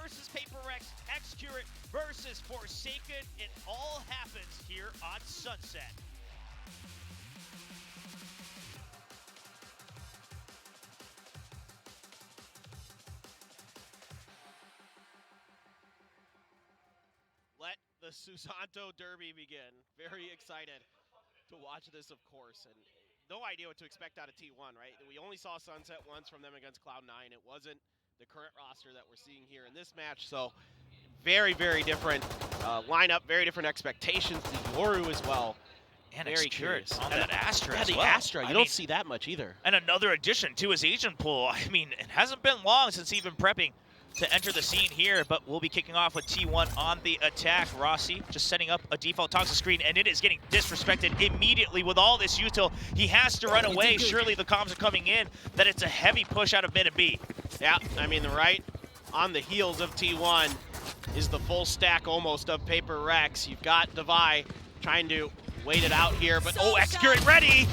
versus PRX, X-Curate versus Forsaken. It all happens here on Sunset. Let the Susanto Derby begin. Very excited to watch this, of course, and no idea what to expect out of T1, right? We only saw Sunset once from them against Cloud9. It wasn't the current roster that we're seeing here in this match, so very, very different lineup, very different expectations. The Yoru as well. And very curious. on that Astra yeah, as the well. Astra, you don't see that much either. And another addition to his agent pool. I mean, it hasn't been long since he's been prepping to enter the scene here, but we'll be kicking off with T1 on the attack. Rossi just setting up a default toxic screen, and it is getting disrespected immediately with all this util. He has to run away. Surely the comms are coming in that it's a heavy push out of mid and B. Yeah, I mean, right on the heels of T1 is the full stack almost of PRX. You've got Devi trying to wait it out here, but oh, X-Curate ready!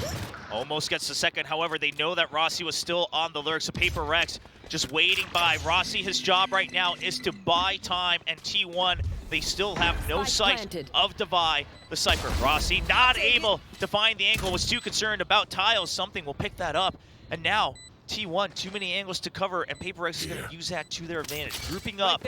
Almost gets the second. However, they know that Rossi was still on the lurk, so PRX just waiting by. Rossi, his job right now is to buy time, and T1, they still have no sight of Devi, the Cypher. Rossi not able to find the angle, was too concerned about tiles. Something will pick that up, and now T1, too many angles to cover, and PRX is going to use that to their advantage. Grouping up.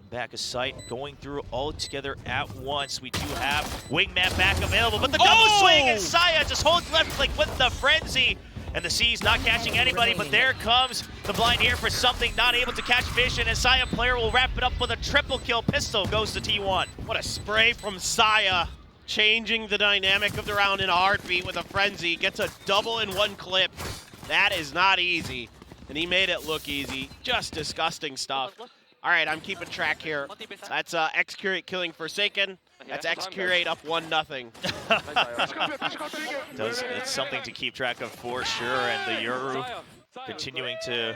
Back of sight, going through all together at once. We do have Wingman back available, but the double swing, and Saya just holds left click with the frenzy. And the C's not catching anybody, but there comes the blind here for something, not able to catch vision, and Saya player will wrap it up with a triple kill. Pistol goes to T1. What a spray from Saya, changing the dynamic of the round in a heartbeat with a frenzy. Gets a double in one clip. That is not easy, and he made it look easy. Just disgusting stuff. All right, I'm keeping track here. That's X-Curate killing Forsaken. That's X-Curate up 1-0. It's something to keep track of for sure, and the Yoru continuing to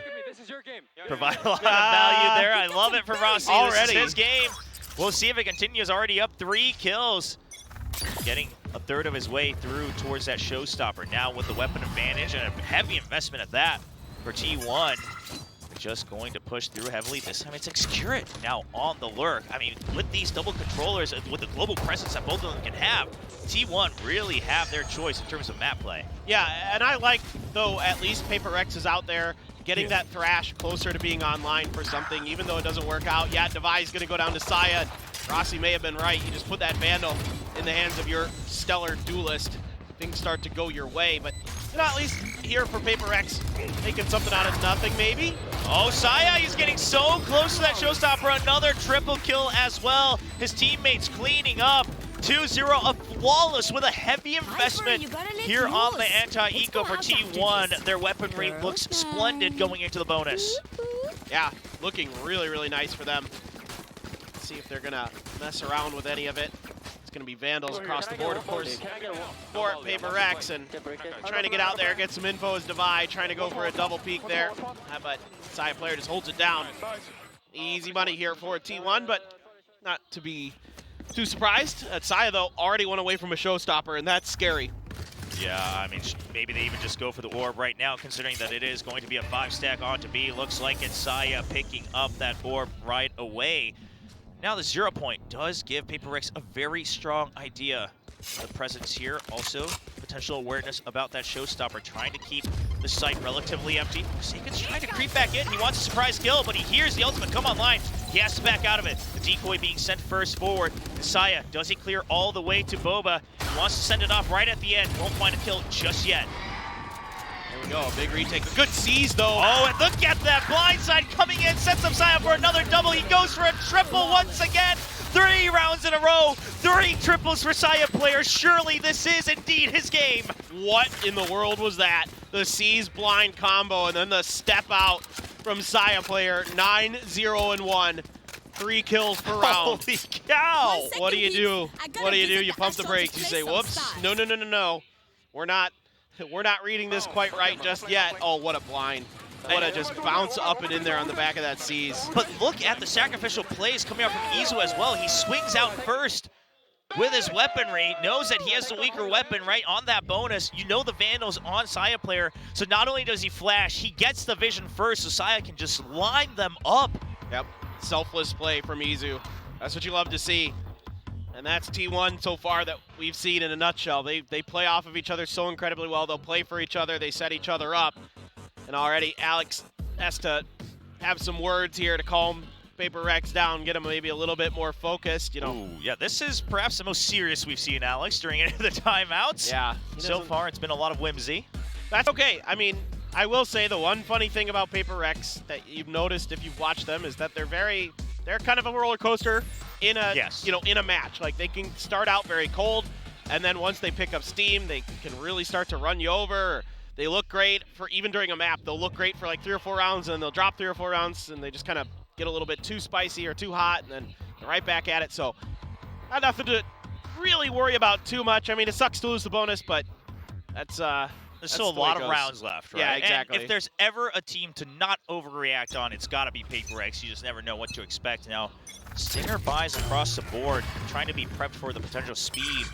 provide a lot of value there. I love it for Rossi. Already. This is his game. We'll see if it continues. Already up 3 kills. Getting a third of his way through towards that showstopper. Now with the weapon advantage and a heavy investment at that for T1. Just going to push through heavily. This time it's X-Curate now on the lurk. I mean, with these double controllers, with the global presence that both of them can have, T1 really have their choice in terms of map play. Yeah, and I like, though, at least PRX is out there getting that Thrash closer to being online for something, even though it doesn't work out. Yeah, Devi's going to go down to Saya. Rossi may have been right. You just put that Vandal in the hands of your stellar duelist. Things start to go your way, but at least here for PRX, making something out of nothing, maybe? Oh, Saya, he's getting so close to that showstopper. Another triple kill as well. His teammates cleaning up. 2-0, a flawless with a heavy investment here on the anti-eco for T1. Their weaponry looks splendid going into the bonus. Yeah, looking really, really nice for them. Let's see if they're gonna mess around with any of it. Going to be Vandals across the board, of course, for PRX, and trying to get out there, get some info as Devi, trying to go for a double peek there, but Saya player just holds it down. Easy money here for T1, but not to be too surprised. Saya, though, already went away from a showstopper, and that's scary. Yeah, I mean, maybe they even just go for the orb right now, considering that it is going to be a 5-stack onto B. Looks like it's Saya picking up that orb right away. Now the 0 point does give PRX a very strong idea of the presence here. Also, potential awareness about that showstopper, trying to keep the site relatively empty. Forsaken's trying to creep back in. He wants a surprise kill, but he hears the ultimate come online. He has to back out of it. The decoy being sent first forward. Saya, does he clear all the way to Boba? He wants to send it off right at the end. Won't find a kill just yet. There we go, a big retake. Good C's, though. Oh, and look at that blindside coming in. Sets up Saya for another double. He goes for a triple once again. 3 rounds in a row. 3 triples for Saya player. Surely this is indeed his game. What in the world was that? The C's blind combo and then the step out from Saya player. 9-0-1. 3 kills per round. Holy cow. What do you do? What do you do? You pump the brakes. You say, whoops. No. We're not reading this quite right just yet. Oh, what a blind. What a just bounce up and in there on the back of that C's. But look at the sacrificial plays coming out from Izu as well. He swings out first with his weaponry, knows that he has the weaker weapon right on that bonus. You know the Vandal's on Saya player, so not only does he flash, he gets the vision first, so Saya can just line them up. Yep. selfless play from Izu. That's what you love to see. And that's T1 so far that we've seen in a nutshell. They play off of each other so incredibly well. They'll play for each other. They set each other up. And already Alex has to have some words here to calm PaperX down, get him maybe a little bit more focused, you know. Ooh, yeah, this is perhaps the most serious we've seen Alex during any of the timeouts. Yeah. So far, it's been a lot of whimsy. That's okay. I mean, I will say the one funny thing about PaperX that you've noticed if you've watched them is that they're kind of a roller coaster in a, in a match. Like, they can start out very cold, and then once they pick up steam, they can really start to run you over. They look great for even during a map. They'll look great for like 3 or 4 rounds, and they'll drop 3 or 4 rounds, and they just kind of get a little bit too spicy or too hot, and then they're right back at it. So not nothing to really worry about too much. I mean, it sucks to lose the bonus, but that's there's still a lot of rounds left, right? Yeah, exactly. And if there's ever a team to not overreact on, it's got to be PaperX. You just never know what to expect. Now, Stinger buys across the board, trying to be prepped for the potential speed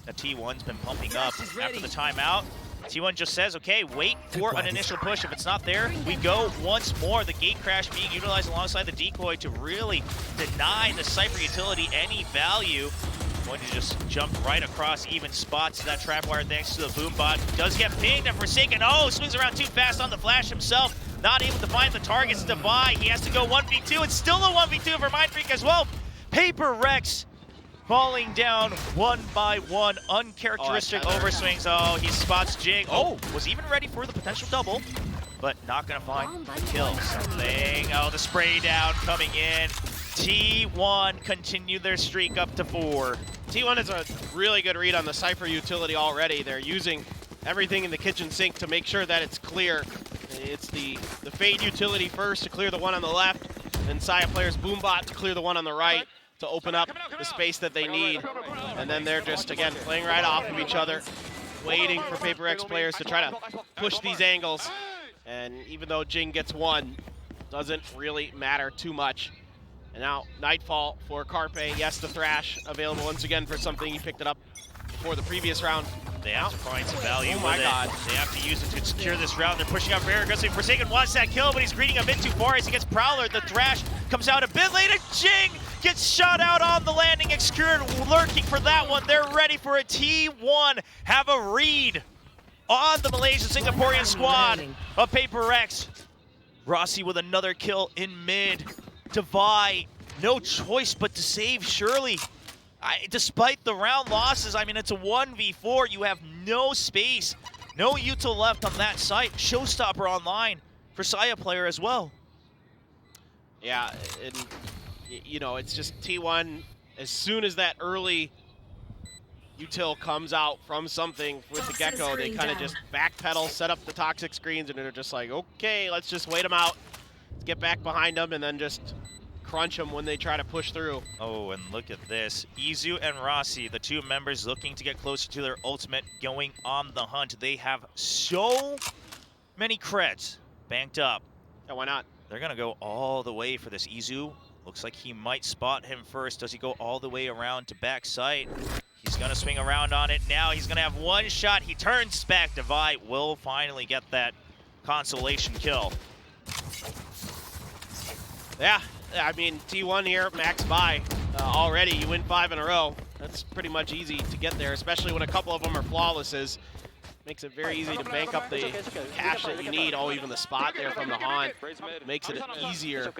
that T1's been pumping up after the timeout. T1 just says, okay, wait for an initial push. If it's not there, we go once more. The gate crash being utilized alongside the decoy to really deny the Cypher utility any value. Going to just jump right across even spots to that trap wire thanks to the boom bot. Does get pinged and Forsaken. Oh, swings around too fast on the flash himself. Not able to find the targets to buy. He has to go 1v2. It's still a 1v2 for Mindfreak as well. PaperX falling down one by one. Uncharacteristic overswings. Oh, he spots Jing. Oh, was even ready for the potential double, but not gonna find the kill. Something. Oh, the spray down coming in. T1 continue their streak up to 4. T1 is a really good read on the Cypher utility already. They're using everything in the kitchen sink to make sure that it's clear. It's the Fade utility first to clear the one on the left, then Saya players Boombot to clear the one on the right to open up the space that they need. And then they're just, again, playing right off of each other, waiting for PaperX players to try to push these angles. And even though Jing gets one, doesn't really matter too much. And now Nightfall for Carpe. Yes, the Thrash available once again for something he picked it up before the previous round. They have to find some value Oh my God. They have to use it to secure this round. They're pushing out very aggressively. Forsaken wants that kill, but he's greeting a bit too far as he gets Prowler. The Thrash comes out a bit later. Jing gets shot out on the landing. Excured lurking for that one. They're ready for a T1. Have a read on the Malaysian Singaporean squad of PaperX. Rossi with another kill in mid. Devi, no choice but to save Shirley. Despite the round losses, I mean, it's a 1v4. You have no space, no util left on that site. Showstopper online for Saya player as well. Yeah, and you know, it's just T1, as soon as that early util comes out from something with the Gecko, they kind of just backpedal, set up the toxic screens, and they're just like, okay, let's just wait them out. Let's get back behind them and then just crunch them when they try to push through. Oh, and look at this. Izu and Rossi, the two members looking to get closer to their ultimate, going on the hunt. They have so many creds banked up. Yeah, why not? They're going to go all the way for this. Izu looks like he might spot him first. Does he go all the way around to back site? He's going to swing around on it now. He's going to have one shot. He turns back. Devi will finally get that consolation kill. Yeah, I mean, T1 here, max buy. Already, you win 5 in a row. That's pretty much easy to get there, especially when a couple of them are flawlesses. Makes it very easy to bank up the cash that you need. Oh, even the spot there from the haunt makes it easier.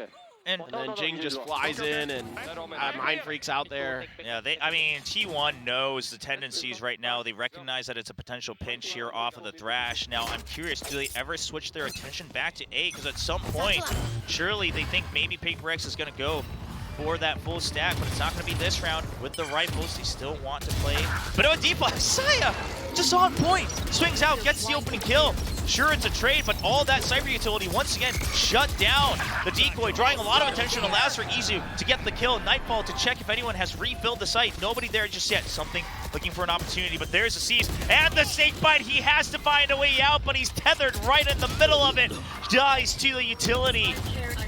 And then Jing just flies in, and Mindfreak's out there. Yeah, I mean, T1 knows the tendencies right now. They recognize that it's a potential pinch here off of the Thrash. Now, I'm curious, do they ever switch their attention back to A? Because at some point, surely they think maybe PaperX is going to go for that full stack, but it's not going to be this round. With the rifles, they still want to play. But a deep Saya, just on point. Swings out, gets the opening kill. Sure, it's a trade, but all that Cypher utility once again shut down. The decoy drawing a lot of attention, allows for Izu to get the kill. Nightfall to check if anyone has refilled the site. Nobody there just yet. Something looking for an opportunity, but there's a seize and the snake bite. He has to find a way out, but he's tethered right in the middle of it. Dies to the utility.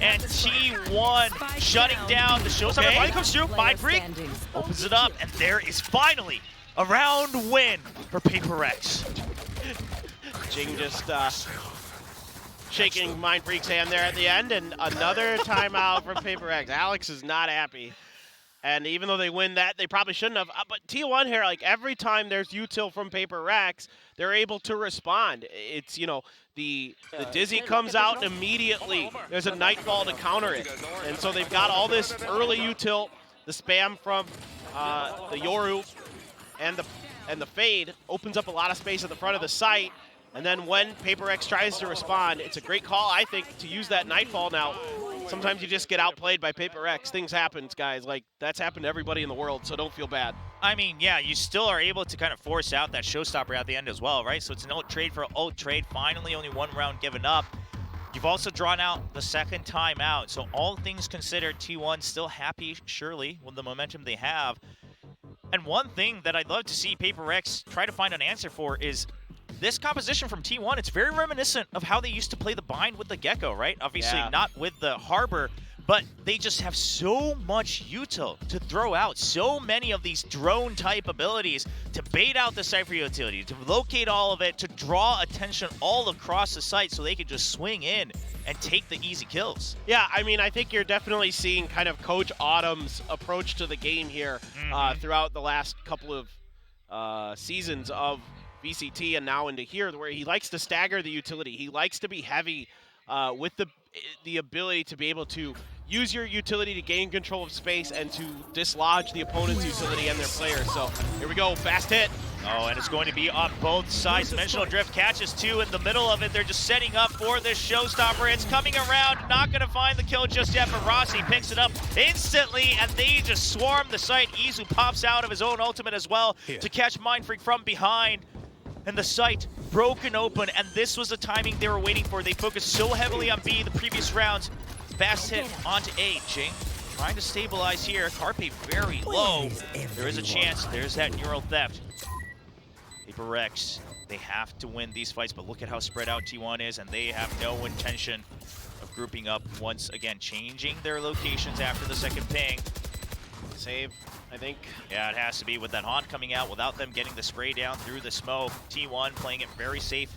And T1 shutting down the showstopper. Finally comes through. Mindfreak opens it up, and there is finally a round win for PaperX. Jing just shaking Mind Freak's hand there at the end, and another timeout from PRX. Alex is not happy. And even though they win that, they probably shouldn't have. But T1 here, like every time there's util from PRX, they're able to respond. It's, you know, the Dizzy comes out immediately. There's a Nightfall to counter it. And so they've got all this early util, the spam from the Yoru, and the Fade opens up a lot of space at the front of the site. And then when PRX tries to respond, it's a great call, I think, to use that Nightfall now. Sometimes you just get outplayed by PRX. Things happen, guys. Like, that's happened to everybody in the world, so don't feel bad. I mean, yeah, you still are able to kind of force out that showstopper at the end as well, right? So it's an ult trade for ult trade. Finally, only one round given up. You've also drawn out the second time out. So all things considered, T1 still happy, surely, with the momentum they have. And one thing that I'd love to see PRX try to find an answer for is this composition from T1. It's very reminiscent of how they used to play the bind with the Gecko, right? Obviously not with the Harbor, but they just have so much util to throw out, so many of these drone-type abilities to bait out the Cypher utility, to locate all of it, to draw attention all across the site so they can just swing in and take the easy kills. Yeah, I mean, I think you're definitely seeing kind of Coach Autumn's approach to the game here throughout the last couple of seasons of VCT and now into here, where he likes to stagger the utility. He likes to be heavy with the ability to be able to use your utility to gain control of space and to dislodge the opponent's utility and their players. So here we go, fast hit. Oh, and it's going to be on both sides. Dimensional Drift catches two in the middle of it. They're just setting up for this showstopper. It's coming around, not going to find the kill just yet, but Rossi picks it up instantly, and they just swarm the site. Izu pops out of his own ultimate as well to catch Mind Freak from behind. And the site broken open, and this was the timing they were waiting for. They focused so heavily on B the previous rounds. Fast hit onto A. Jing trying to stabilize here. Carpe very low. There is a chance. There's that neural theft. PRX, they have to win these fights, but look at how spread out T1 is, and they have no intention of grouping up once again, changing their locations after the second ping. Save, I think. Yeah, it has to be with that Haunt coming out without them getting the spray down through the smoke. T1 playing it very safe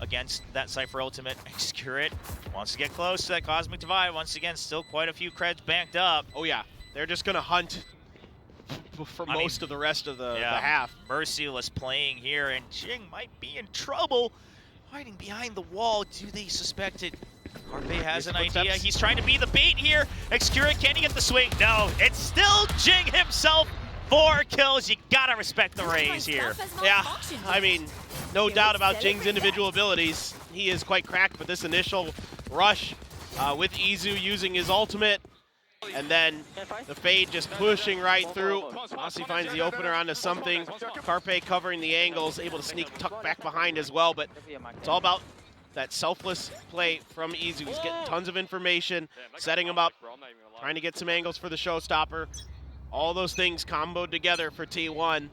against that Cypher ultimate. Excurate wants to get close to that Cosmic Divide. Once again, still quite a few creds banked up. Oh yeah, they're just gonna hunt for most of the rest of the half. Merciless playing here, and Jing might be in trouble. Hiding behind the wall. Do they suspect it? Carpe has an idea. He's trying to be the bait here. Excurate, can he get the swing? No, it's still Jing himself. 4 kills. You gotta respect the raise here. Yeah, I mean, no doubt about Jing's individual abilities. He is quite cracked, but this initial rush with Izu using his ultimate, and then the Fade just pushing right through. Rossi finds the opener onto something. Carpe covering the angles, able to sneak tuck back behind as well, but it's all about that selfless play from Izu. He's getting tons of information, setting him up, trying to get some angles for the showstopper. All those things comboed together for T1.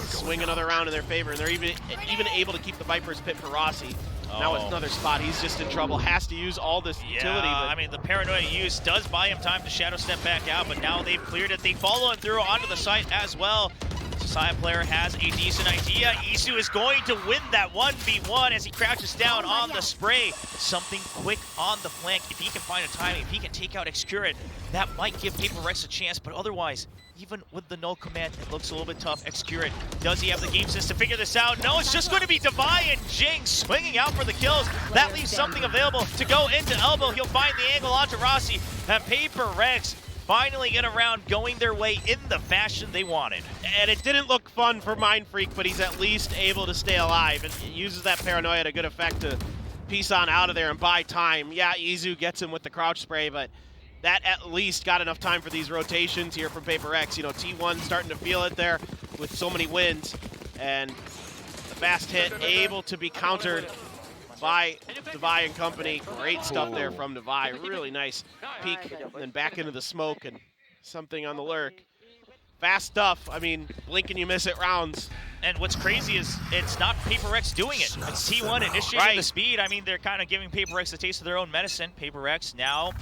Swing another round in their favor, and they're even able to keep the Viper's Pit for Rossi. Now it's another spot. He's just in trouble. Has to use all this utility. I mean, the paranoia use does buy him time to shadow step back out, but now they've cleared it. They follow him through onto the site as well. Society player has a decent idea. Isu is going to win that 1v1 as he crouches down on the spray. Something quick on the flank. If he can find a timing, if he can take out Excurate, that might give PRX a chance, but otherwise, even with the null command, it looks a little bit tough. Excurate, does he have the game sense to figure this out? No, it's just going to be Devi and Jing swinging out for the kills. That leaves something available to go into elbow. He'll find the angle onto Rossi, and PRX finally get around going their way in the fashion they wanted. And it didn't look fun for Mind Freak, but he's at least able to stay alive. And uses that paranoia to good effect to piece on out of there and buy time. Yeah, Izu gets him with the crouch spray, but that at least got enough time for these rotations here from PRX. You know, T1 starting to feel it there with so many wins. And the fast hit able to be countered by Devi and company. Great stuff there from Devi. Really nice peek and then back into the smoke and something on the lurk. Fast stuff. I mean, blink and you miss it rounds. And what's crazy is it's not PRX doing it. It's T1 initiating the speed. I mean, they're kind of giving PRX a taste of their own medicine. PRX now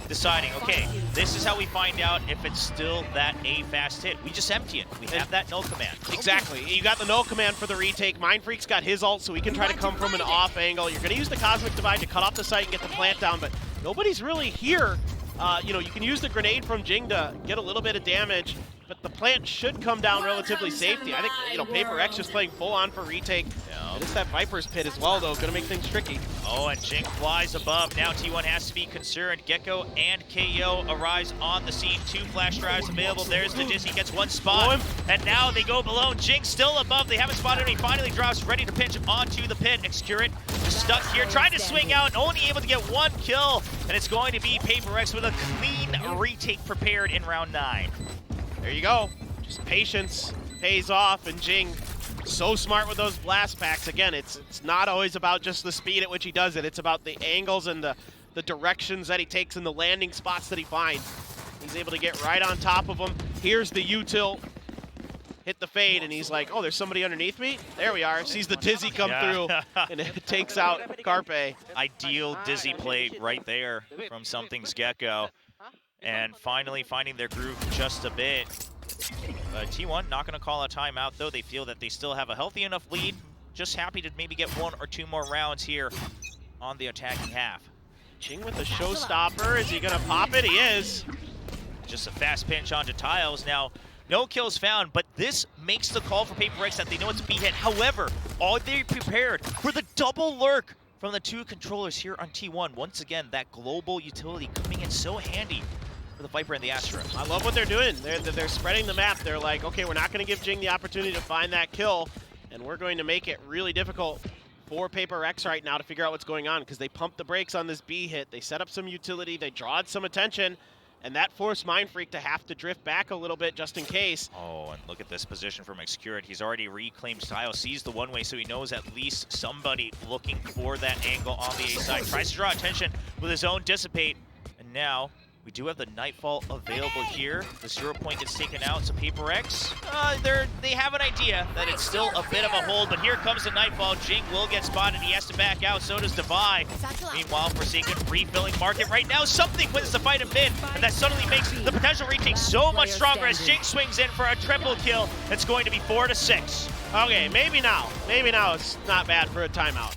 deciding, okay, this is how we find out if it's still that A fast hit. We just empty it. We have that null command. Exactly. You got the null command for the retake. Mindfreak's got his ult, so he can try to come from an off angle. You're going to use the Cosmic Divide to cut off the site and get the plant down, but nobody's really here. You know, you can use the grenade from Jing to get a little bit of damage, but the plant should come down relatively safely. I think, you know, Paper X just playing full on for retake. And it's that Viper's Pit as well, though, going to make things tricky. Oh, and Jing flies above. Now T1 has to be concerned. Gecko and KO arrives on the scene. 2 flash drives available. There's the Dizzy, gets 1 spot. And now they go below. Jing still above. They haven't spotted him. He finally drops, ready to pitch onto the pit. Excurate just stuck here, trying to swing out, only able to get 1 kill. And it's going to be Paper X with a clean retake prepared in round 9. There you go. Just patience pays off, and Jing so smart with those blast packs. Again, it's not always about just the speed at which he does it. It's about the angles and the directions that he takes and the landing spots that he finds. He's able to get right on top of them. Here's the U-tilt. Hit the fade, and he's like, oh, there's somebody underneath me? There we are. Sees the Dizzy come through, and it takes out Carpe. Ideal Dizzy play right there from Something's Gecko. And finally finding their groove just a bit. T1 not going to call a timeout, though. They feel that they still have a healthy enough lead. Just happy to maybe get 1 or 2 more rounds here on the attacking half. Jing with the showstopper. Is he going to pop it? He is. Just a fast pinch onto Tiles. Now, no kills found, but this makes the call for Paper X that they know it's a B hit. However, are they prepared for the double lurk from the 2 controllers here on T1? Once again, that global utility coming in so handy for the Viper and the Astra. I love what they're doing. They're spreading the map. They're like, okay, we're not going to give Jing the opportunity to find that kill, and we're going to make it really difficult for Paper X right now to figure out what's going on, because they pumped the brakes on this B hit. They set up some utility. They drawed some attention, and that forced Mindfreak to have to drift back a little bit just in case. Oh, and look at this position from Excurate. He's already reclaimed Style, sees the one-way, so he knows at least somebody looking for that angle on the A side. Tries to draw attention with his own Dissipate, and now we do have the Nightfall available here. The 0 point gets taken out, so Paper X, they have an idea that it's still a bit of a hold, but here comes the Nightfall. Jing will get spotted. He has to back out. So does Devi. Meanwhile, Forsaken refilling market right now. Something wins the fight in mid, and that suddenly makes the potential retake so much stronger as Jing swings in for a triple kill. It's going to be 4-6. Okay, maybe now. Maybe now it's not bad for a timeout.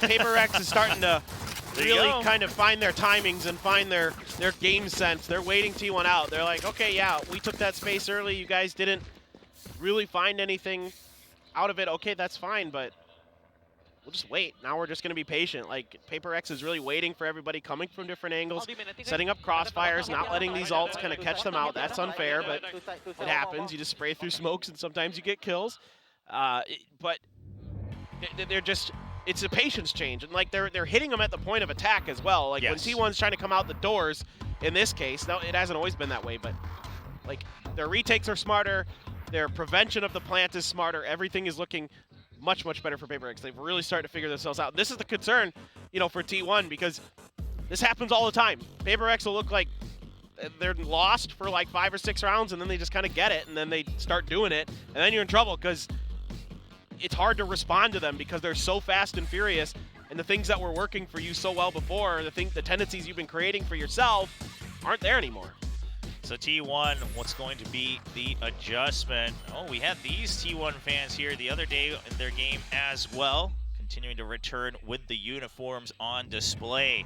Paper X is starting to really kind of find their timings and find their game sense. They're waiting T1 out. They're like, okay, yeah, we took that space early. You guys didn't really find anything out of it. Okay, that's fine, but we'll just wait. Now we're just going to be patient. Like, Paper X is really waiting for everybody coming from different angles, setting up crossfires, not letting these ults kind of catch them out. That's unfair, but it happens. You just spray through smokes, and sometimes you get kills. But they're just... It's a patience change, and like they're hitting them at the point of attack as well. Like when T1's trying to come out the doors, in this case, now it hasn't always been that way, but like their retakes are smarter, their prevention of the plant is smarter. Everything is looking much, much better for Paper X. They've really started to figure themselves out. This is the concern, you know, for T1, because this happens all the time. Paper X will look like they're lost for like 5 or 6 rounds, and then they just kind of get it, and then they start doing it, and then you're in trouble because it's hard to respond to them because they're so fast and furious, and the things that were working for you so well before, the tendencies you've been creating for yourself aren't there anymore. So T1, what's going to be the adjustment? Oh, we had these T1 fans here the other day in their game as well, continuing to return with the uniforms on display.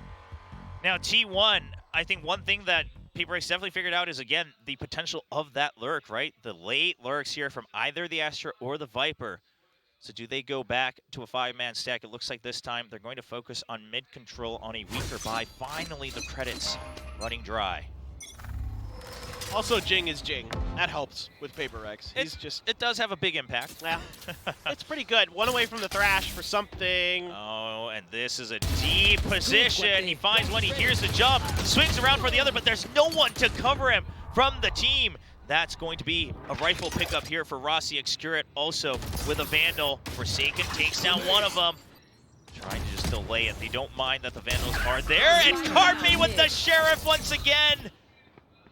Now T1, I think one thing that Paper X definitely figured out is, again, the potential of that lurk, right? The late lurks here from either the Astra or the Viper. So do they go back to a 5-man stack? It looks like this time they're going to focus on mid control on a weaker buy. Finally, the credits running dry. Also, Jing is Jing. That helps with Paper X. It does have a big impact. Yeah, it's pretty good. 1 away from the Thrash for something. Oh, and this is a deep position. He finds one, he hears the jump, swings around for the other, but there's no one to cover him from the team. That's going to be a rifle pickup here for Rossi. Excurate also with a Vandal. Forsaken takes down one of them. Trying to just delay it. They don't mind that the Vandals are there. And Carpe with the Sheriff once again.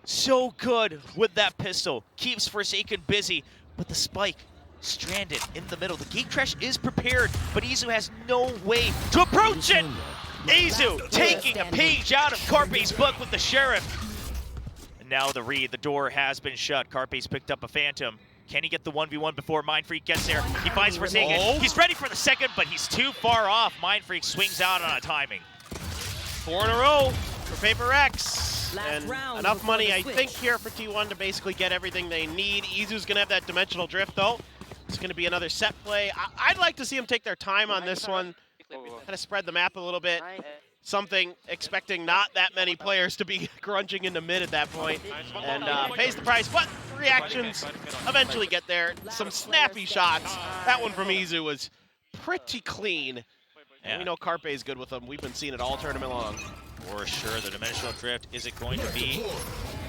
So good with that pistol. Keeps Forsaken busy, but the spike stranded in the middle. The gate crash is prepared, but Izu has no way to approach it. Izu taking a page out of Carpe's book with the Sheriff. And now the read, the door has been shut. Carpe's picked up a Phantom. Can he get the 1v1 before Mindfreak gets there? He finds Forsaken. Oh. He's ready for the second, but he's too far off. Mindfreak swings out on a timing. 4 in a row for PRX. And enough money, I switch. think, here for T1 to basically get everything they need. Izu's going to have that dimensional drift, though. It's going to be another set play. I'd like to see them take their time on this one, kind of spread the map a little bit. Something expecting not that many players to be grunging into mid at that point, and pays the price, but reactions eventually get there. Some snappy shots. That one from Izu was pretty clean. And we know Carpe is good with them. We've been seeing it all tournament long. For sure, the dimensional drift, is it going to be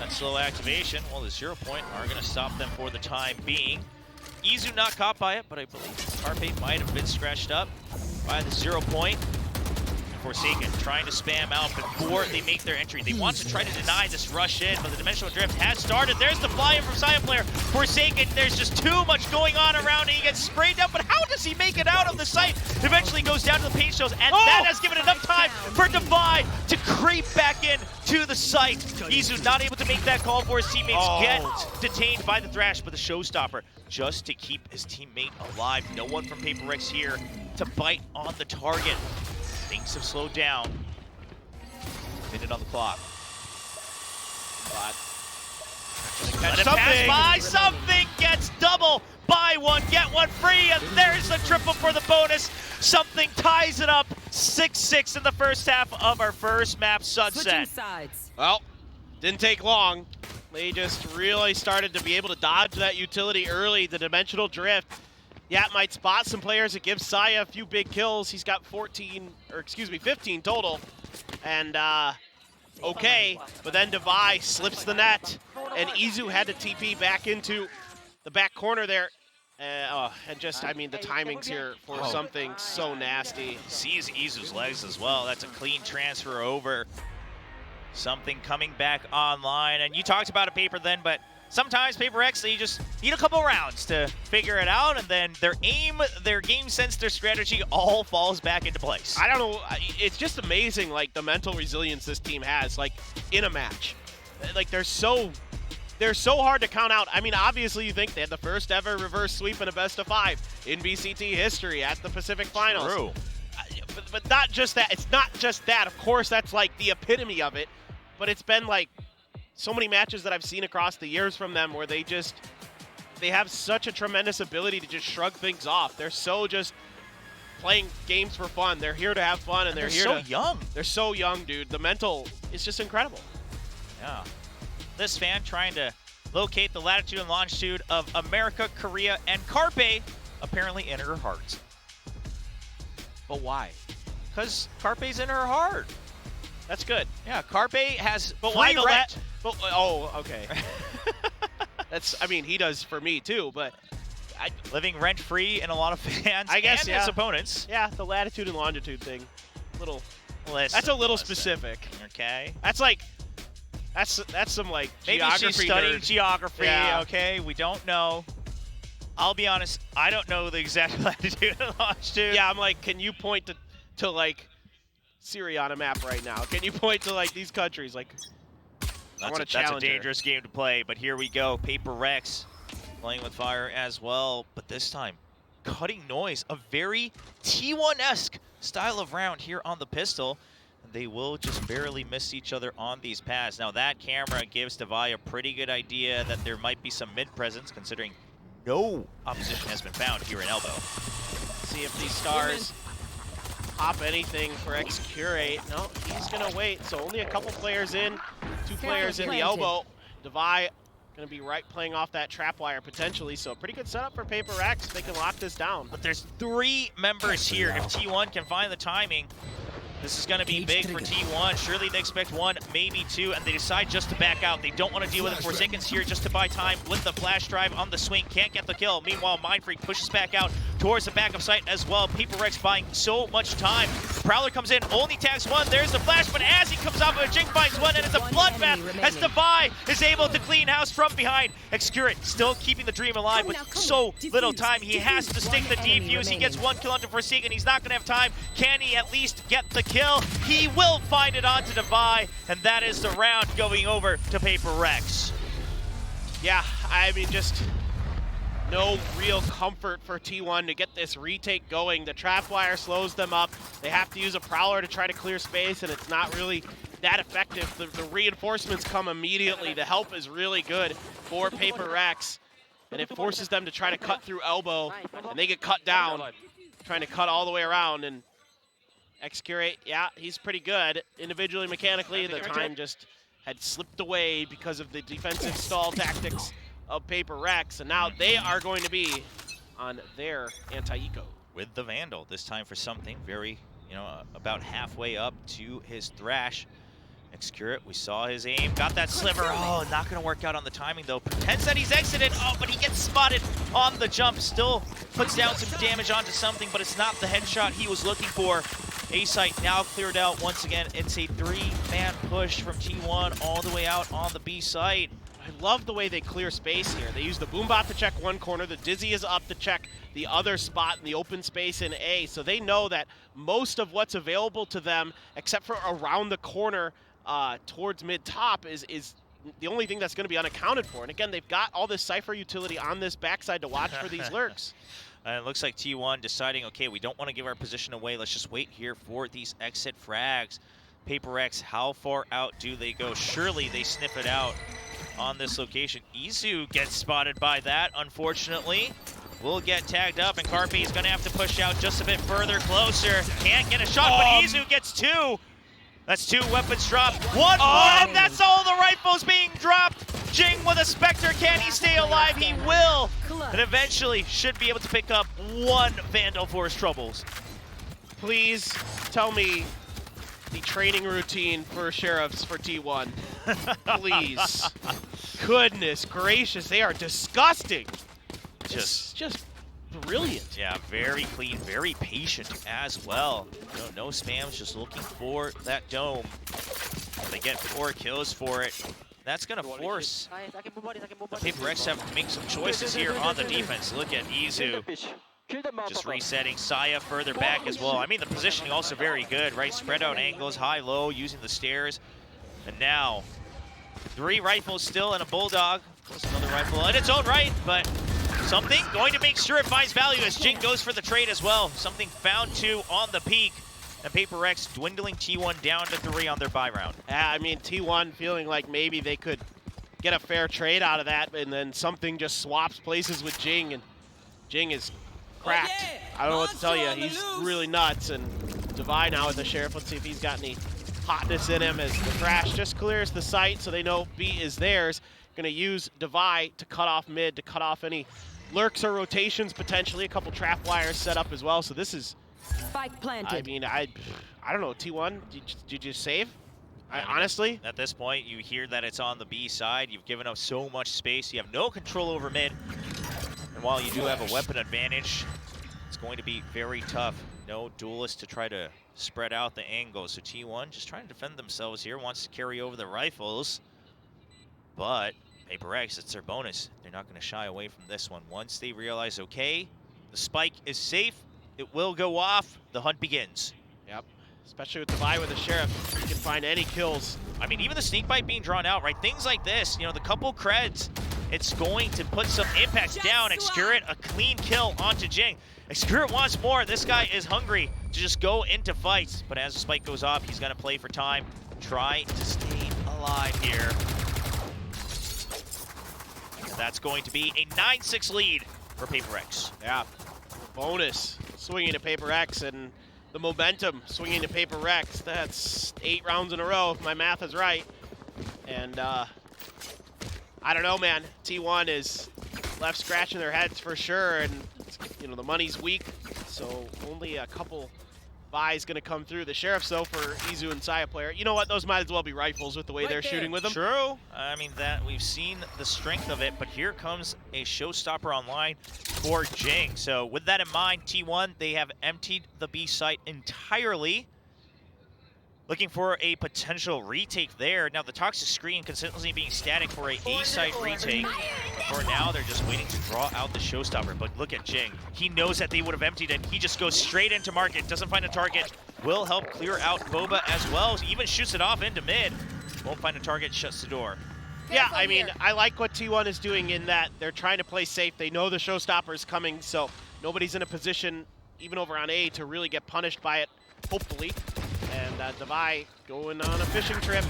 that slow activation? Well, the 0 point are going to stop them for the time being. Izu not caught by it, but I believe Carpe might have been scratched up by the 0 point. Forsaken trying to spam out before they make their entry. They want to try to deny this rush in, but the dimensional drift has started. There's the fly-in from Sion player. Forsaken, there's just too much going on around and he gets sprayed up, but how does he make it out of the site? Eventually goes down to the paint shells, and that has given enough time for Divide to creep back in to the site. Izu not able to make that call for his teammates, get detained by the Thrash, but the showstopper just to keep his teammate alive. No one from PRX here to bite on the target. Things have slowed down. Minute on the clock. But let it pass by. Something gets double. Buy one, get one free, and there's the triple for the bonus. Something ties it up. 6-6 in the first half of our first map, Sunset. Well, didn't take long. They just really started to be able to dodge that utility early, the dimensional drift. Yeah, it might spot some players. It gives Saya a few big kills. He's got 15 total. And, okay, but then Devi slips the net, and Izu had to TP back into the back corner there. And just, I mean, the timings here for something so nasty. Sees Izu's legs as well. That's a clean transfer over. Something coming back online. And you talked about a paper then, but sometimes PRX, they just need a couple rounds to figure it out, and then their aim, their game sense, their strategy all falls back into place. I don't know. It's just amazing, like, the mental resilience this team has, like, in a match. Like, they're so hard to count out. I mean, obviously, you think they had the first ever reverse sweep in a best-of-5 in VCT history at the Pacific Finals. True. But not just that. It's not just that. Of course, that's, like, the epitome of it. But it's been, like, so many matches that I've seen across the years from them where they have such a tremendous ability to just shrug things off. They're so just playing games for fun. They're here to have fun, and they're here so young. They're so young, dude. The mental is just incredible. Yeah. This fan trying to locate the latitude and longitude of America, Korea, and Carpe apparently in her heart. But why? Because Carpe's in her heart. That's good. Yeah, Carpe has But why free the rent. oh, okay. I mean, he does for me too, but living rent-free in a lot of fans I guess, and yeah. his opponents. Yeah, the latitude and longitude thing. Listen, that's a little specific. Okay. That's like, that's some like maybe geography she's studying nerd. geography. Yeah. Okay, we don't know. I'll be honest, I don't know the exact latitude and longitude. Yeah, I'm like, can you point to like Syria on a map right now? Can you point to like these countries? Like, that's a dangerous game to play, but here we go. PRX playing with fire as well, but this time cutting noise, a very T1-esque style of round here on the pistol. They will just barely miss each other on these paths. Now that camera gives Devi a pretty good idea that there might be some mid presence, considering no opposition has been found here in Elbow. See if these stars pop anything for X-Curate. No, he's gonna wait. So only a couple players in, 2 players in the elbow. Devi gonna be right playing off that trap wire potentially. So pretty good setup for PRX. They can lock this down. But there's 3 members here. If T1 can find the timing, this is going to be big for T1. Surely they expect 1, maybe 2, and they decide just to back out. They don't want to deal with it. Forsaken's here just to buy time with the flash drive on the swing. Can't get the kill. Meanwhile, Mindfreak pushes back out. towards the backup site as well. PRX buying so much time. Prowler comes in, only tags one. There's the flash, but as he comes off of a Jing finds one, and it's a bloodbath as Devi is able to clean house from behind. Excurate still keeping the dream alive with so little time. He has to stick the defuse. He gets 1 kill onto Forsaken. He's not going to have time. Can he at least get the kill? He will find it onto Devi, and that is the round going over to PRX. Yeah, I mean, just no real comfort for T1 to get this retake going. The trapwire slows them up. They have to use a Prowler to try to clear space, and it's not really that effective. The reinforcements come immediately. The help is really good for PRX, and it forces them to try to cut through elbow, and they get cut down, trying to cut all the way around. And Excurate, yeah, he's pretty good. Individually, mechanically, the time just had slipped away because of the defensive stall tactics of PRX, and now they are going to be on their anti-eco. With the Vandal, this time for something very, about halfway up to his Thrash. Excurate, we saw his aim, got that sliver. Oh, not gonna work out on the timing though. Pretends that he's exited, oh, but he gets spotted on the jump. Still puts down some damage onto something, but it's not the headshot he was looking for. A-site now cleared out once again. It's a 3-man push from T1 all the way out on the B site. I love the way they clear space here. They use the Boombot to check one corner, the Dizzy is up to check the other spot in the open space in A, so they know that most of what's available to them, except for around the corner towards mid-top, is the only thing that's going to be unaccounted for. And again, they've got all this Cypher utility on this backside to watch for these lurks. And it looks like T1 deciding, okay, we don't want to give our position away. Let's just wait here for these exit frags. PRX, how far out do they go? Surely they sniff it out on this location. Izu gets spotted by that, unfortunately. Will get tagged up, and Carpe is going to have to push out just a bit further, closer. Can't get a shot, but Izu gets 2. That's 2 weapons dropped. One more, and that's all the rifles being dropped. Jing with a Spectre. Can he stay alive? He will. And eventually should be able to pick up 1 Vandal for his troubles. Please tell me the training routine for Sheriffs for T1. Please. Goodness gracious, they are disgusting. Just brilliant. Yeah, very clean, very patient as well. No spams, just looking for that dome. They get 4 kills for it. That's going to force the PRX have to make some choices here on the defense. Look at Izu just resetting. Saya further back as well. I mean, the positioning also very good, right? Spread out angles, high-low, using the stairs. And now, 3 rifles still and a Bulldog. Plus another rifle in its own right, but something going to make sure it finds value as Jing goes for the trade as well. Something found 2 on the peak. And PRX dwindling T1 down to 3 on their buy round. Yeah, I mean, T1 feeling like maybe they could get a fair trade out of that, and then something just swaps places with Jing, and Jing is cracked. Oh, yeah. I don't know what to tell you. He's really nuts, and Devi now with the Sheriff. Let's see if he's got any hotness in him as the Thrash just clears the site so they know B is theirs. Gonna use Devi to cut off mid, to cut off any lurks or rotations potentially. A couple trap wires set up as well, so this is... Spike planted. I mean, I don't know, T1, did you save? Honestly? At this point, you hear that it's on the B side. You've given up so much space. You have no control over mid. And while you do have a weapon advantage, it's going to be very tough. No duelist to try to spread out the angles. So T1 just trying to defend themselves here. Wants to carry over the rifles. But PRX, it's their bonus. They're not going to shy away from this one. Once they realize, okay, the spike is safe, it will go off. The hunt begins. Yep. Especially with Devi with the Sheriff. You can find any kills. I mean, even the sneak bite being drawn out, right? Things like this, the couple creds, it's going to put some impact down. Excurate, a clean kill onto Jing. Excurate wants more. This guy is hungry to just go into fights. But as the spike goes off, he's going to play for time. Try to stay alive here. And that's going to be a 9-6 lead for PRX. Yeah. Bonus swinging to PRX, and the momentum swinging to PRX. That's 8 rounds in a row, if my math is right. And I don't know, man. T1 is left scratching their heads for sure, and the money's weak, so only a couple buys going to come through. The Sheriffs, though, for Izu and Saya player, you know what? Those might as well be rifles with the way they're shooting with them. True. I mean, that we've seen the strength of it, but here comes a showstopper online. for Jing. So with that in mind, T1, they have emptied the B site entirely. Looking for a potential retake there. Now the toxic screen consistently being static for a A-site retake. For now, they're just waiting to draw out the showstopper. But look at Jing. He knows that they would have emptied it. He just goes straight into market, doesn't find a target. Will help clear out Boba as well. He even shoots it off into mid. Won't find a target, shuts the door. Yeah, I mean, I like what T1 is doing in that they're trying to play safe. They know the showstopper is coming, so nobody's in a position, even over on A, to really get punished by it, hopefully. And Devi going on a fishing trip.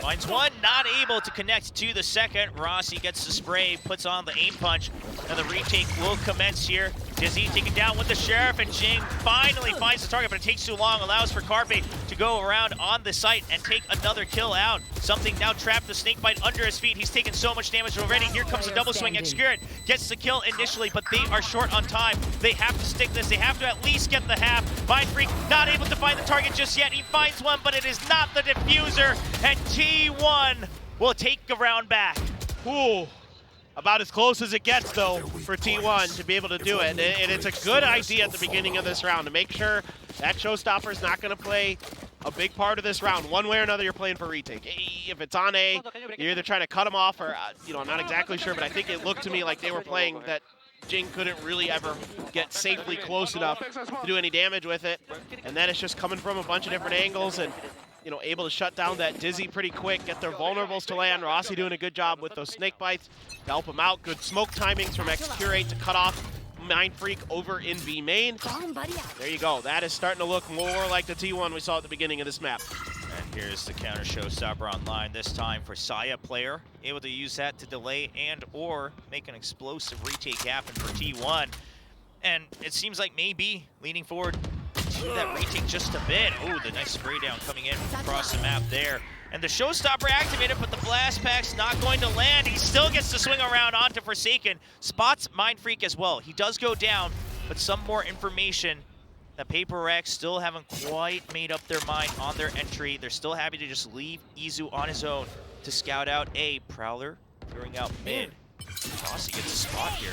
Finds one, not able to connect to the second. Rossi gets the spray, puts on the aim punch, and the retake will commence here. Dizzy taken down with the Sheriff, and Jing finally finds the target, but it takes too long, allows for Carpe to go around on the site and take another kill out. Something now trapped the snakebite under his feet. He's taken so much damage already. Here comes a double swing. Xcurit gets the kill initially, but they are short on time. They have to stick this. They have to at least get the half. Mindfreak not able to find the target just yet. He finds one, but it is not the diffuser, and T1 will take the round back. Ooh. About as close as it gets, though, for T1 to be able to do it. And it's a good idea at the beginning of this round to make sure that showstopper is not going to play a big part of this round. One way or another, you're playing for retake. If it's on A, you're either trying to cut him off or, I'm not exactly sure, but I think it looked to me like they were playing that Jing couldn't really ever get safely close enough to do any damage with it. And then it's just coming from a bunch of different angles and able to shut down that Dizzy pretty quick, get their vulnerables to land. Rossi doing a good job with those snake bites to help him out. Good smoke timings from Xcurit to cut off Mindfreak over in B main. There you go. That is starting to look more like the T1 we saw at the beginning of this map. And here's the counter showstopper online, this time for Saya player. Able to use that to delay and or make an explosive retake happen for T1. And it seems like maybe leaning forward to that retake just a bit. Oh, the nice spray down coming in across the map there. And the showstopper activated, but the blast pack's not going to land. He still gets to swing around onto Forsaken. Spots Mindfreak as well. He does go down, but some more information that PRX still haven't quite made up their mind on their entry. They're still happy to just leave Izu on his own to scout out A. Prowler clearing out mid. Rossi gets a spot here.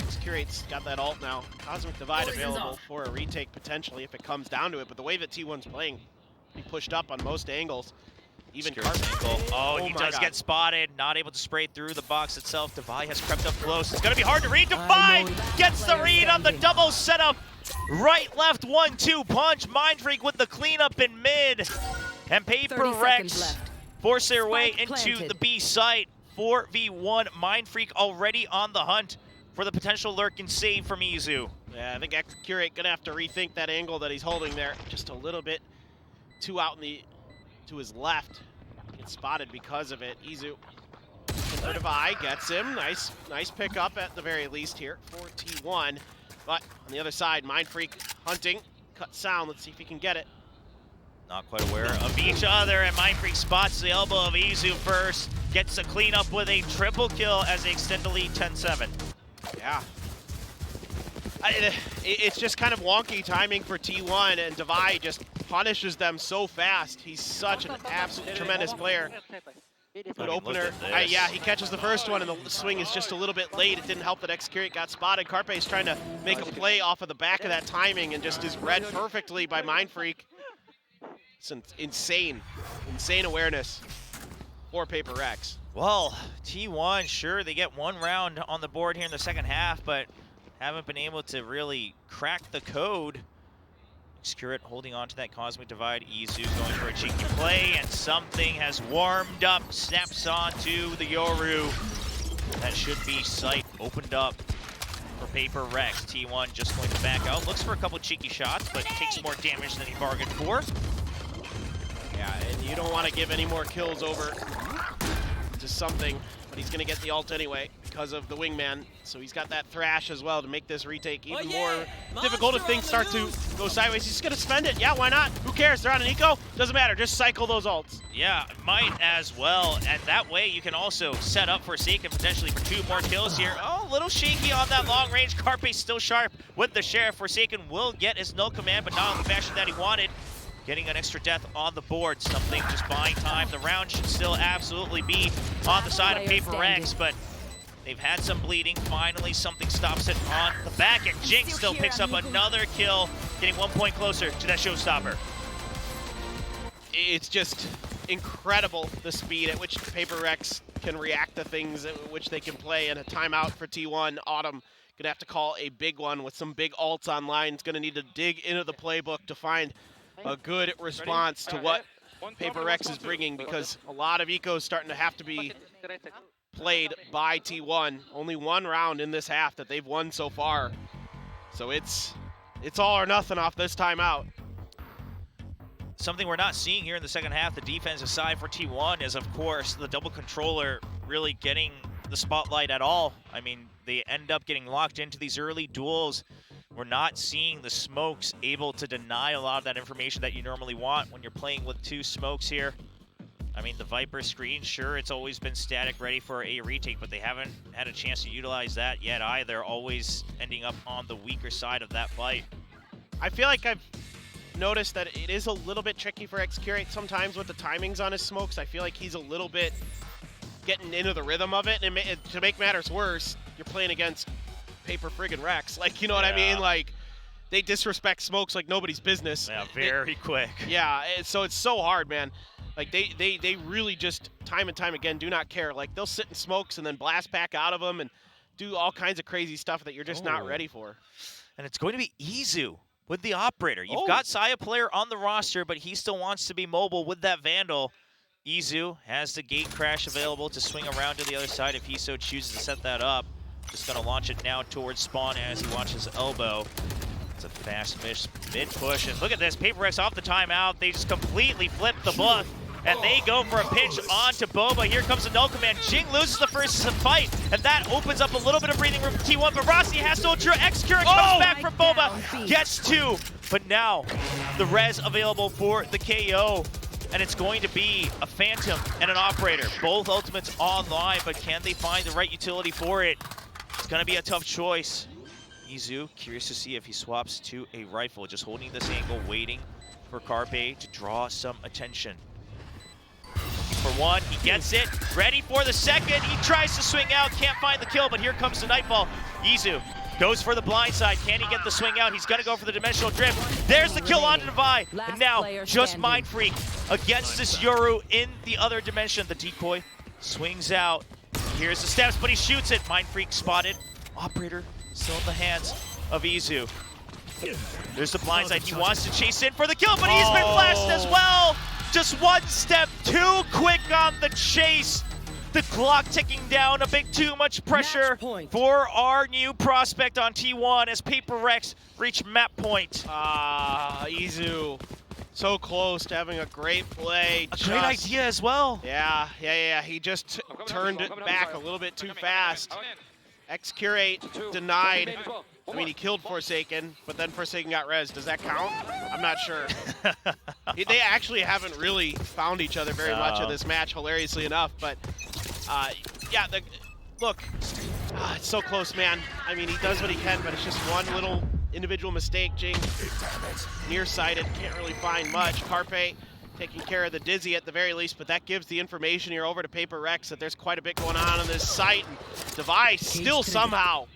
Xcurit's got that ult now. Cosmic Divide available for a retake potentially if it comes down to it, but the way that T1's playing, he pushed up on most angles. Even he does get spotted, not able to spray through the box itself. Devi has crept up close. It's gonna be hard to read. Devi gets the read on the double setup. Right, left, 1-2 punch. Mindfreak with the cleanup in mid. And PRX force their way into the B site. 4v1, Mindfreak already on the hunt for the potential lurk and save from Izu. Yeah, I think Xcurit gonna have to rethink that angle that he's holding there. Just a little bit too out to his left. Gets spotted because of it. Izu for Devi gets him. Nice pickup at the very least here for T1. But on the other side, Mindfreak hunting. Cut sound. Let's see if he can get it. Not quite aware of each other, and Mindfreak spots the elbow of Izu first. Gets a cleanup with a triple kill as they extend the lead 10-7. Yeah. It's just kind of wonky timing for T1, and Devi just punishes them so fast. He's such an absolute tremendous player. Good opener. Yeah, he catches the first one, and the swing is just a little bit late. It didn't help that Xcurit got spotted. Carpe's trying to make a play off of the back of that timing and just is read perfectly by Mindfreak. It's an insane awareness for PRX. Well, T1, sure, they get one round on the board here in the second half, but haven't been able to really crack the code. Xcurit holding on to that Cosmic Divide. Izu going for a cheeky play, and something has warmed up. Snaps onto the Yoru. That should be sight opened up for PRX. T1 just going to back out. Looks for a couple cheeky shots, but takes more damage than he bargained for. Yeah, and you don't want to give any more kills over to something, but he's going to get the ult anyway because of the wingman. So he's got that thrash as well to make this retake even more difficult if things start to go sideways. He's just going to spend it. Yeah, why not? Who cares? They're on an eco. Doesn't matter. Just cycle those ults. Yeah, might as well. And that way you can also set up Forsaken potentially for 2 more kills here. Oh, a little shaky on that long range. Carpe's still sharp with the Sheriff. Forsaken will get his null command, but not in the fashion that he wanted. Getting an extra death on the board, something just buying time. The round should still absolutely be on the side of PRX, but They've had some bleeding. Finally, something stops it on the back, and Jinx still picks up another kill, getting 1 point closer to that showstopper. It's just incredible the speed at which PaperX can react to things at which they can play, and a timeout for T1. Autumn gonna have to call a big one with some big ults online. It's gonna need to dig into the playbook to find a good response to what PaperX is bringing, because a lot of ecos starting to have to be played by T1. Only one round in this half that they've won so far. So it's all or nothing off this timeout. Something we're not seeing here in the second half, the defensive side for T1 is, of course, the double controller really getting the spotlight at all. I mean, they end up getting locked into these early duels. We're not seeing the smokes able to deny a lot of that information that you normally want when you're playing with two smokes here. I mean, the Viper screen, sure, it's always been static, ready for a retake, but they haven't had a chance to utilize that yet either, always ending up on the weaker side of that fight. I feel like I've noticed that it is a little bit tricky for Xcurate sometimes with the timings on his smokes. I feel like he's a little bit getting into the rhythm of it, and to make matters worse, you're playing against Paper friggin' Rex. Like, you know what I mean? Like, they disrespect smokes like nobody's business. Yeah, very quick. Yeah, so it's so hard, man. Like, they really just, time and time again, do not care. Like, they'll sit in smokes and then blast back out of them and do all kinds of crazy stuff that you're just not ready for. And it's going to be Izu with the operator. You've got Saya player on the roster, but he still wants to be mobile with that Vandal. Izu has the gate crash available to swing around to the other side if he so chooses to set that up. Just going to launch it now towards spawn as he watches elbow. It's a fast mid-push, and look at this, PaperX off the timeout. They just completely flip the book, and they go for a pinch onto Boba. Here comes the null command. Jing loses the first fight, and that opens up a little bit of breathing room for T1, but Rossi has to ultra. Xcurate comes back from Boba, gets two, but now the res available for the KO. And it's going to be a Phantom and an Operator. Both ultimates online, but can they find the right utility for it? It's going to be a tough choice. Izu, curious to see if he swaps to a rifle, just holding this angle, waiting for Carpe to draw some attention. For one, he gets it, ready for the second. He tries to swing out, can't find the kill, but here comes the Nightfall. Izu goes for the blind side. Can he get the swing out? He's going to go for the dimensional drift. There's the kill on Devi. And now, just Mind Freak against this Yoru in the other dimension. The decoy swings out. Here's the steps, but he shoots it. Mind Freak spotted. Operator still in the hands of Izu. There's the blind side. He wants to chase in for the kill, but he's been flashed as well. Just one step too quick on the chase. The clock ticking down, a bit too much pressure for our new prospect on T1 as PaperX reach map point. Izu, so close to having a great play. A great idea as well. Yeah. He just turned it back a little bit too fast. Xcurate denied. I mean, he killed Forsaken, but then Forsaken got res. Does that count? I'm not sure. They actually haven't really found each other very much in this match, hilariously enough. But, yeah, look, it's so close, man. I mean, he does what he can, but it's just one little individual mistake. Jing, nearsighted, can't really find much. Carpe taking care of the Dizzy at the very least, but that gives the information here over to PaperX that there's quite a bit going on this site. And Devi still somehow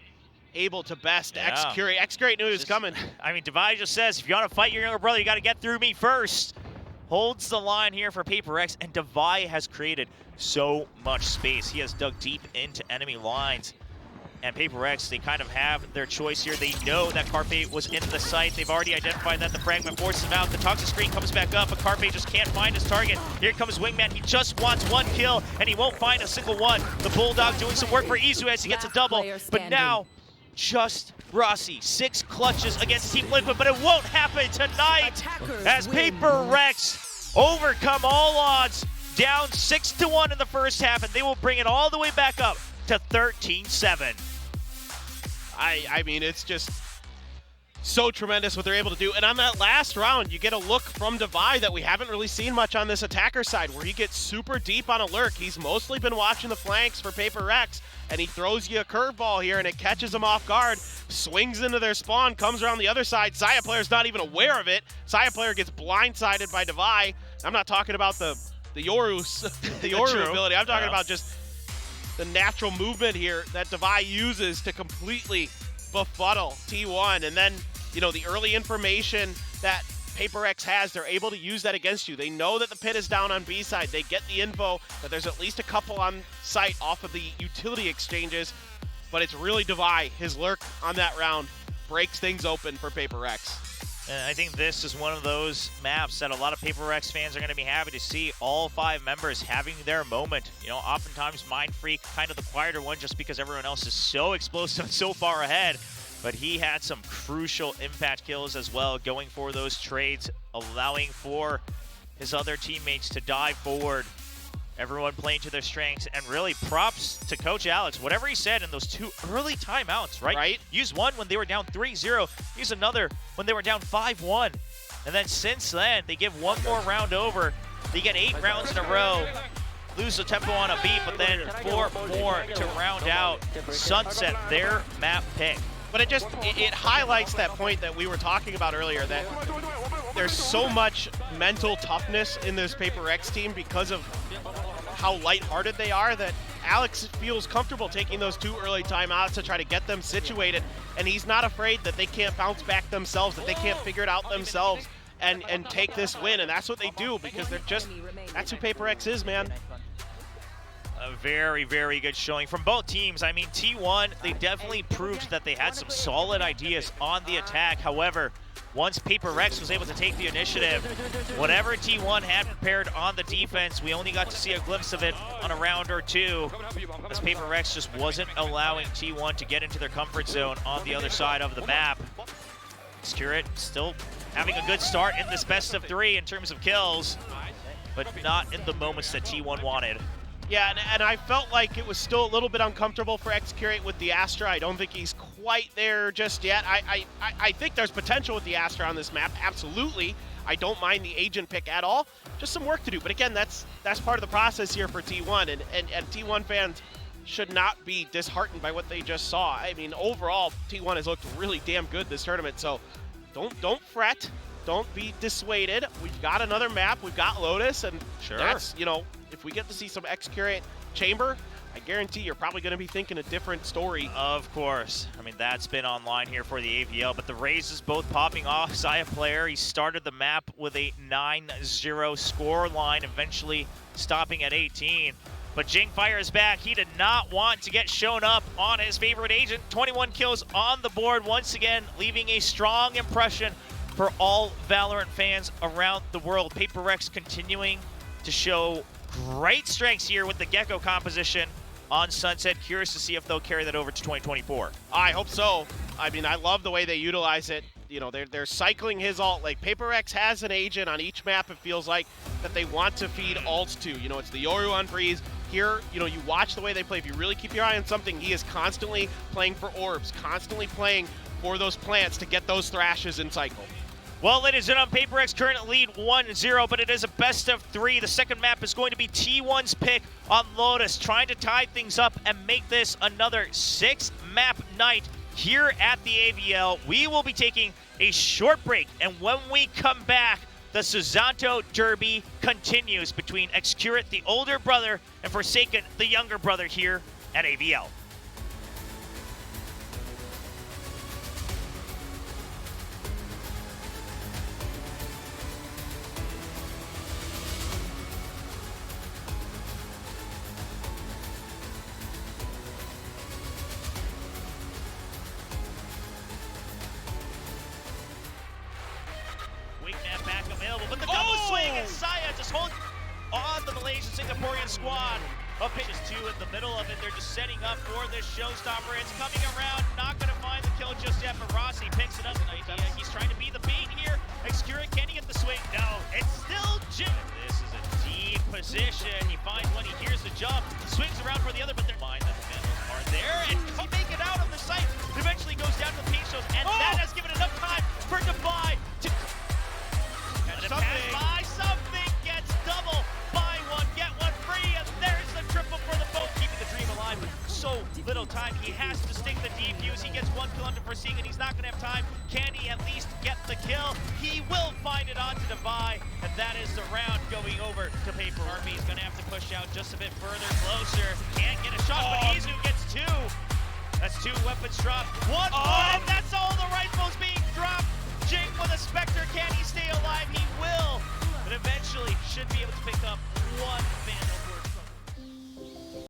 able to best Xcurate. Xcurate knew he was coming. I mean, Devi just says, if you want to fight your younger brother, you got to get through me first. Holds the line here for PaperX, and Devi has created so much space. He has dug deep into enemy lines. And PaperX, they kind of have their choice here. They know that Carpe was in the site. They've already identified that. The fragment forces him out. The toxic screen comes back up, but Carpe just can't find his target. Here comes Wingman. He just wants one kill, and he won't find a single one. The Bulldog doing some work for Izu as he gets a double. But now, just Rossi. 6 clutches against Team Liquid, but it won't happen tonight as PaperX overcome all odds. Down 6-1 in the first half, and they will bring it all the way back up to 13-7. I mean, it's just so tremendous what they're able to do. And on that last round, you get a look from Devi that we haven't really seen much on this attacker side, where he gets super deep on a lurk. He's mostly been watching the flanks for PaperX, and he throws you a curveball here, and it catches him off guard, swings into their spawn, comes around the other side. Saya player's not even aware of it. Saya player gets blindsided by Devi. I'm not talking about the Yoru ability. I'm talking about just the natural movement here that Devi uses to completely befuddle T1. And then, you know, the early information that PaperX has, they're able to use that against you. They know that the pit is down on B side. They get the info that there's at least a couple on site off of the utility exchanges, but it's really Devi. His lurk on that round breaks things open for PaperX. And I think this is one of those maps that a lot of PaperX fans are going to be happy to see all 5 members having their moment. You know, oftentimes Mind Freak, kind of the quieter one just because everyone else is so explosive and so far ahead. But he had some crucial impact kills as well, going for those trades, allowing for his other teammates to dive forward. Everyone playing to their strengths, and really props to Coach Alex. Whatever he said in those 2 early timeouts, right? Use one when they were down 3-0, use another when they were down 5-1. And then since then, they give one more round over. They get 8 rounds in a row, lose the tempo on a beat, but then 4 more to round out Sunset, their map pick. But it highlights that point that we were talking about earlier, that there's so much mental toughness in this PaperX team because of how lighthearted they are, that Alex feels comfortable taking those 2 early timeouts to try to get them situated, and he's not afraid that they can't bounce back themselves, that they can't figure it out themselves and take this win. And that's what they do, because that's who PaperX is, man. A very, very good showing from both teams. I mean, T1, they definitely proved that they had some solid ideas on the attack. However, once PaperX was able to take the initiative, whatever T1 had prepared on the defense, we only got to see a glimpse of it on a round or 2, as PaperX just wasn't allowing T1 to get into their comfort zone on the other side of the map. Chiclet still having a good start in this best of 3 in terms of kills, but not in the moments that T1 wanted. Yeah, and I felt like it was still a little bit uncomfortable for Chiclet with the Astra. I don't think he's quite there just yet. I think there's potential with the Astra on this map, absolutely. I don't mind the agent pick at all. Just some work to do. But again, that's part of the process here for T1, and T1 fans should not be disheartened by what they just saw. I mean, overall, T1 has looked really damn good this tournament, so don't fret. Don't be dissuaded. We've got another map. We've got Lotus, and that's, you know, if we get to see some Chiclet Chamber, I guarantee you're probably going to be thinking a different story. Of course. I mean, that's been online here for the AVL, but the Rays is both popping off. Zaya player, he started the map with a 9-0 score line, eventually stopping at 18. But Jing fires back. He did not want to get shown up on his favorite agent. 21 kills on the board once again, leaving a strong impression for all Valorant fans around the world. PaperX continuing to show great strengths here with the Gecko composition on Sunset. Curious to see if they'll carry that over to 2024. I hope so. I mean, I love the way they utilize it. You know, they're cycling his ult. Like, PaperX has an agent on each map, it feels like, that they want to feed ults to. You know, it's the Yoru on Breeze. Here, you know, you watch the way they play. If you really keep your eye on something, he is constantly playing for orbs, constantly playing for those plants to get those thrashes in cycle. Well, ladies and gentlemen, PaperX current lead 1-0, but it is a best of 3. The second map is going to be T1's pick on Lotus, trying to tie things up and make this another 6-map night here at the AVL. We will be taking a short break, and when we come back, the Susanto Derby continues between Chiclet, the older brother, and Forsaken, the younger brother, here at AVL. Back available, but the double swing, and Saya just holds on the Malaysian Singaporean squad. Up pitches 2 in the middle of it. They're just setting up for this showstopper. It's coming around, not going to find the kill just yet, but Rossi picks it up. An idea. He's trying to be the bait here. Chiclet, can he get the swing? No, it's still Jim. This is a deep position. He finds when he hears the jump, swings around for the other, but they're fine that the Vandals are there, and he make it out of the site. Eventually goes down to the paint shows, and that has given enough time for Devi to something gets double. Buy one, get one free, and there's the triple for the boat, keeping the dream alive with so little time. He has to stick the defuse. He gets 1 kill under Forsaken. He's not going to have time. Can he at least get the kill? He will find it onto Devi, and that is the round going over to Paper. Army's gonna have to push out just a bit further, closer. Can't get a shot, but Izu gets 2. That's 2 weapons dropped. One, and that's all the rifles being dropped. Jing with a Spectre, can he stay alive? He will, but eventually should be able to pick up 1 man